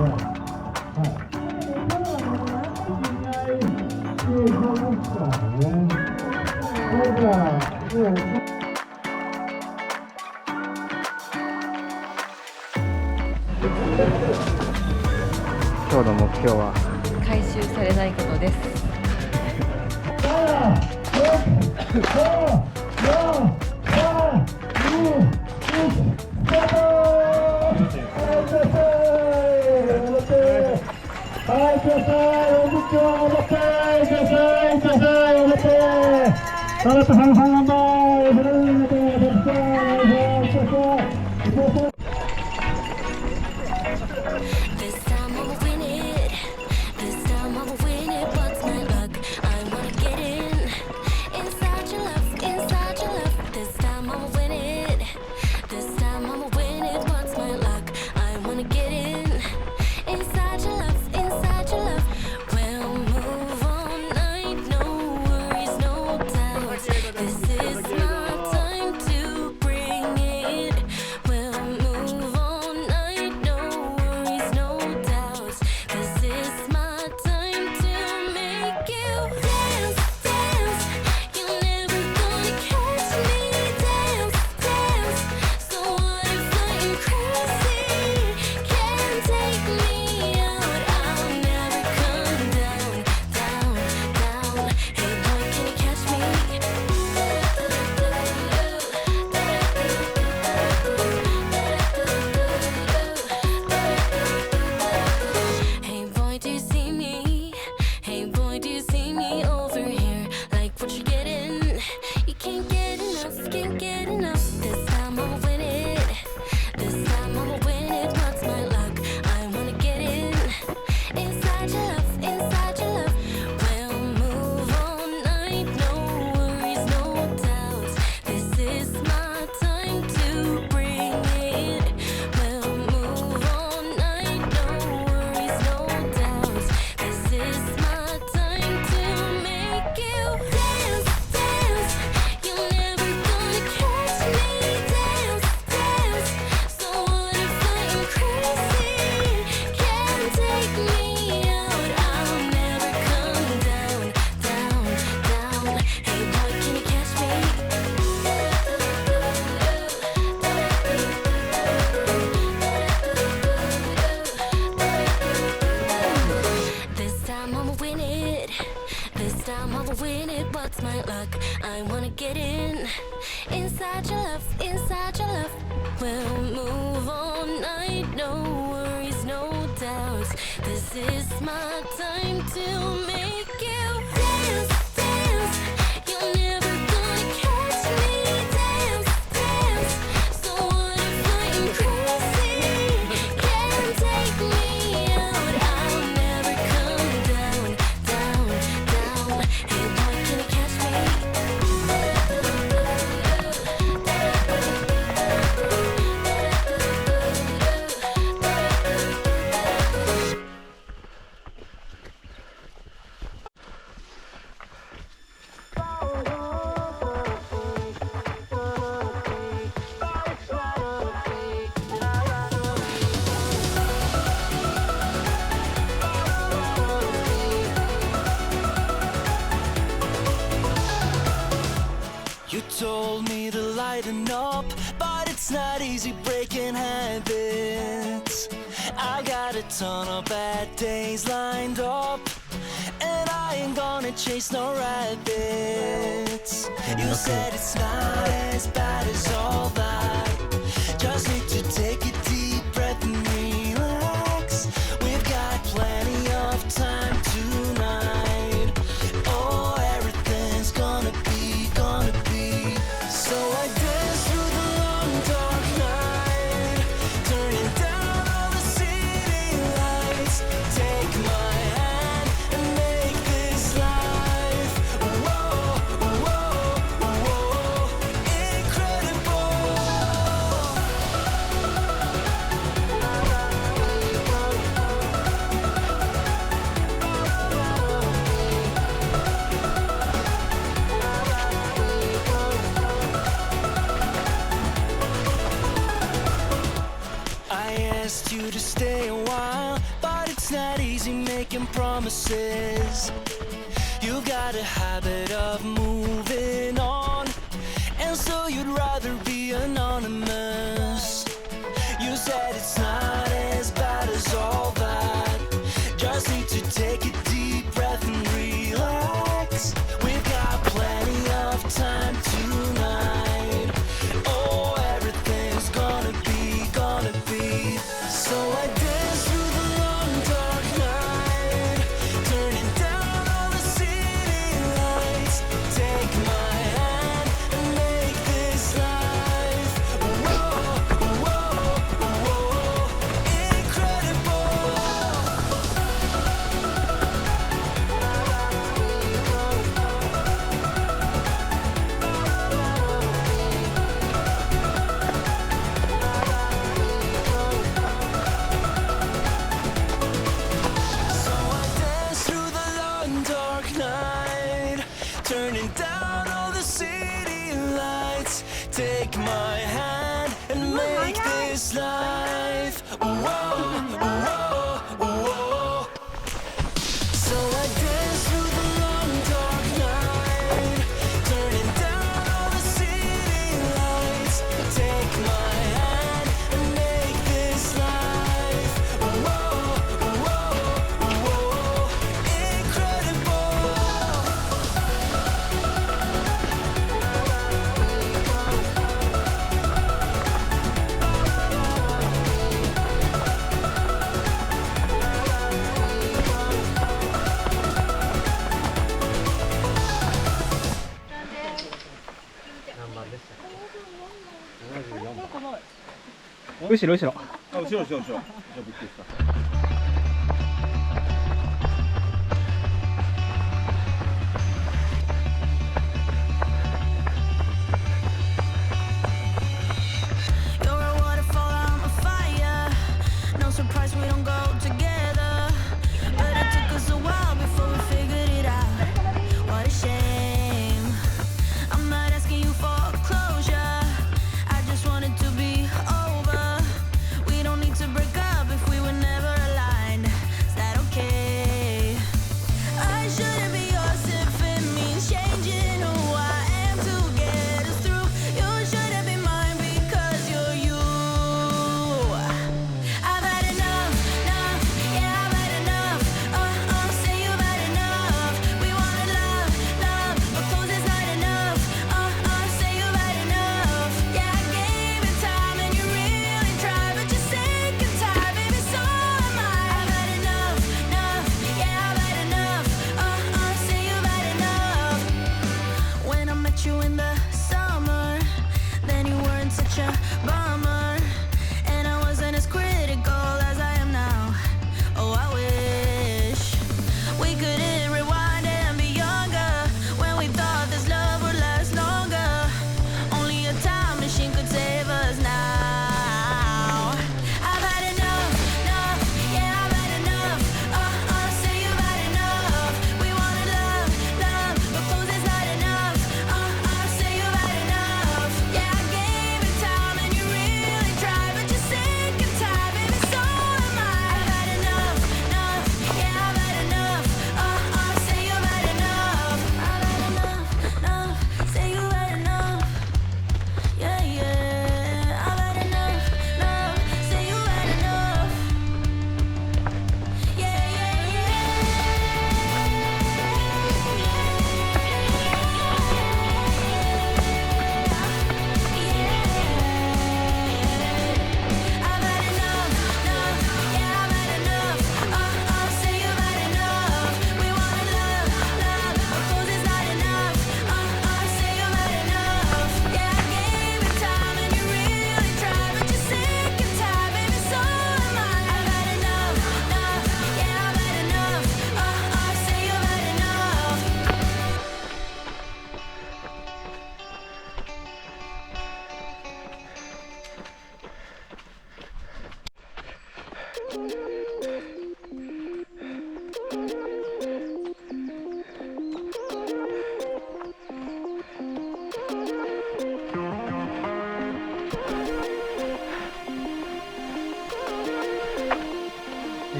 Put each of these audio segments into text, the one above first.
今日の目標は回収されないことです。Told me to lighten up, but it's not easy breaking habits. I got a ton of bad days lined up, and I ain't gonna chase no rabbits. You said it's not as bad as all that. Just need to take a deep breath and relax. We've got plenty of time tonight. Oh, everything's gonna be so I dance through the long dark night, turning down all the city lights. Take my hand and make this life, whoa, whoa, whoa, incredible. asked you to stay a while, but it's not easy making promises. You got a habit of moving on, and so you'd rather be anonymous. You said it's not as bad as all that. Just need to take a deep breath and relax. We've got plenty of time tonight. Oh, everything's gonna be. So I dance through the long dark night, turning down all the city lights. Take my hand and make this life, whoa, whoa, whoa, incredible. So I dance through the long dark night, turning down all the city lights. Take my hand and make this life, whoa, whoa, whoa. So I dance through the long dark night, turning down all the city lights. Take my hand and make this life, whoa, whoa, whoa, incredible.後ろ後ろ。あ、後ろ。じゃあびっくりした。You're a waterfall, I'm a fire. No surprise we don't go together. But it took us a while before we figured it out. What a shame. I'm not asking you for closure. I just want it to be over. We don't need to break up if we were never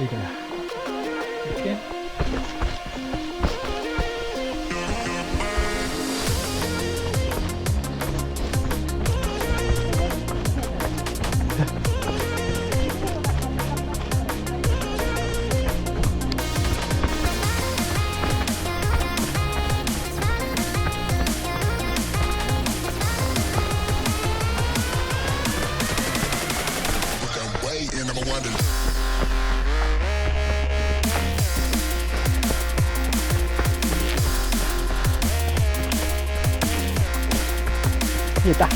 いいかな。見えた。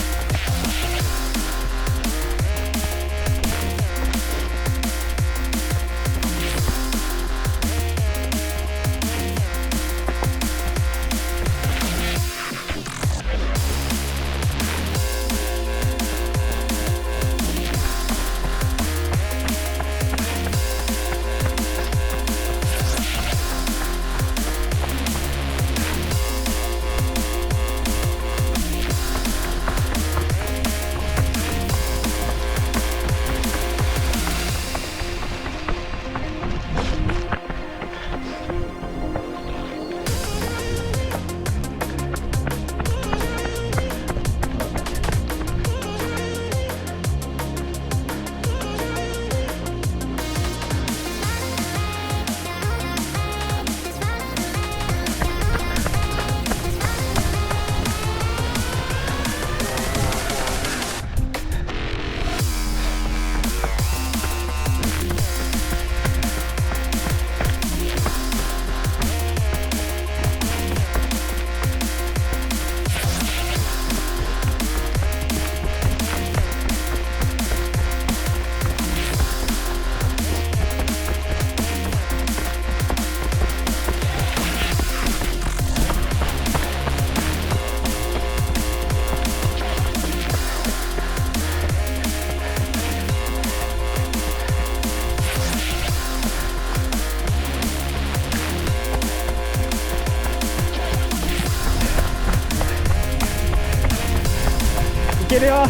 いけるよ。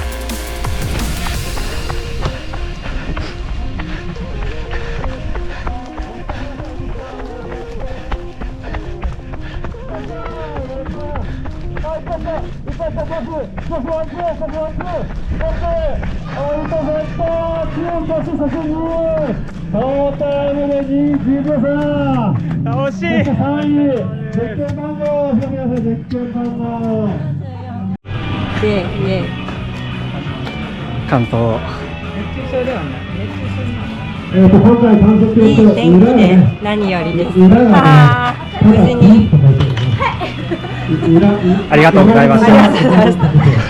惜しい。関東。いい天気で何よりです。無事に。ありがとうございました。